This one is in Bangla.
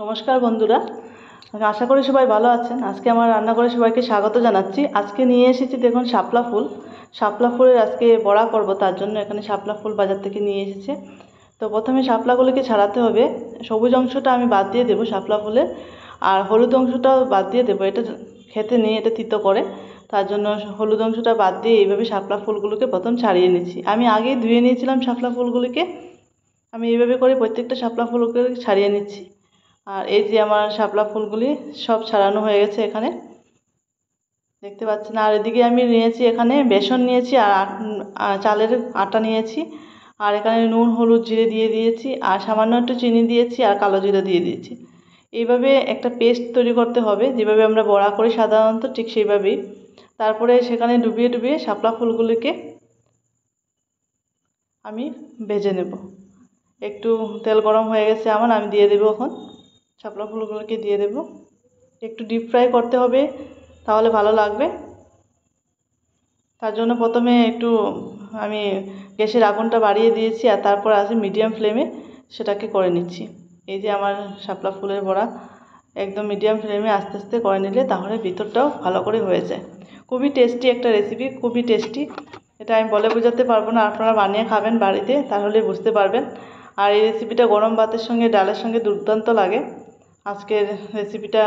নমস্কার বন্ধুরা, আশা করি সবাই ভালো আছেন। আজকে আমার রান্নাঘরে সবাইকে স্বাগত জানাচ্ছি। আজকে নিয়ে এসেছি দেখুন শাপলা ফুল। শাপলা ফুলের আজকে বড়া করব, তার জন্য এখানে শাপলা ফুল বাজার থেকে নিয়ে এসেছে। তো প্রথমে শাপলাগুলিকে ছাড়াতে হবে। সবুজ অংশটা আমি বাদ দিয়ে দেবো শাপলা ফুলের, আর হলুদ অংশটাও বাদ দিয়ে দেবো। এটা খেতে নেই, এটা তিতো করে, তার জন্য হলুদ অংশটা বাদ দিয়ে এইভাবে শাপলা ফুলগুলোকে প্রথম ছাড়িয়ে নিচ্ছি। আমি আগেই ধুয়ে নিয়েছিলাম শাপলা ফুলগুলিকে। আমি এইভাবে করে প্রত্যেকটা শাপলা ফুলকে ছাড়িয়ে নিচ্ছি। আর এই যে আমার শাপলা ফুলগুলি সব ছাড়ানো হয়ে গেছে, এখানে দেখতে পাচ্ছেন। আর এদিকে আমি নিয়েছি, এখানে বেসন নিয়েছি আর চালের আটা নিয়েছি, আর এখানে নুন হলুদ জিরে দিয়ে দিয়েছি, আর সামান্য একটু চিনি দিয়েছি, আর কালো জিরা দিয়ে দিয়েছি। এইভাবে একটা পেস্ট তৈরি করতে হবে, যেভাবে আমরা বড়া করি সাধারণত, ঠিক সেইভাবেই। তারপরে সেখানে ডুবিয়ে ডুবিয়ে শাপলা ফুলগুলিকে আমি ভেজে নেব। একটু তেল গরম হয়ে গেছে আমার, আমি দিয়ে দেবো এখন শাপলা ফুলগুলোকে দিয়ে দেব। একটু ডিপ ফ্রাই করতে হবে, তাহলে ভালো লাগবে। তার জন্য প্রথমে একটু আমি গ্যাসের আগুনটা বাড়িয়ে দিয়েছি, আর তারপর আছে মিডিয়াম ফ্লেমে সেটাকে করে নিচ্ছি। এই যে আমার শাপলা ফুলের বড়া একদম মিডিয়াম ফ্লেমে আস্তে আস্তে করে নিলে তাহলে ভিতরটাও ভালো করে হয়ে যায়। খুবই টেস্টি একটা রেসিপি, খুবই টেস্টি। এটা আমি বলে বোঝাতে পারবো না, আপনারা বানিয়ে খাবেন বাড়িতে, তাহলে বুঝতে পারবেন। আর এই রেসিপিটা গরম ভাতের সঙ্গে ডালের সঙ্গে দুর্দান্ত লাগে। আজকের রেসিপিটা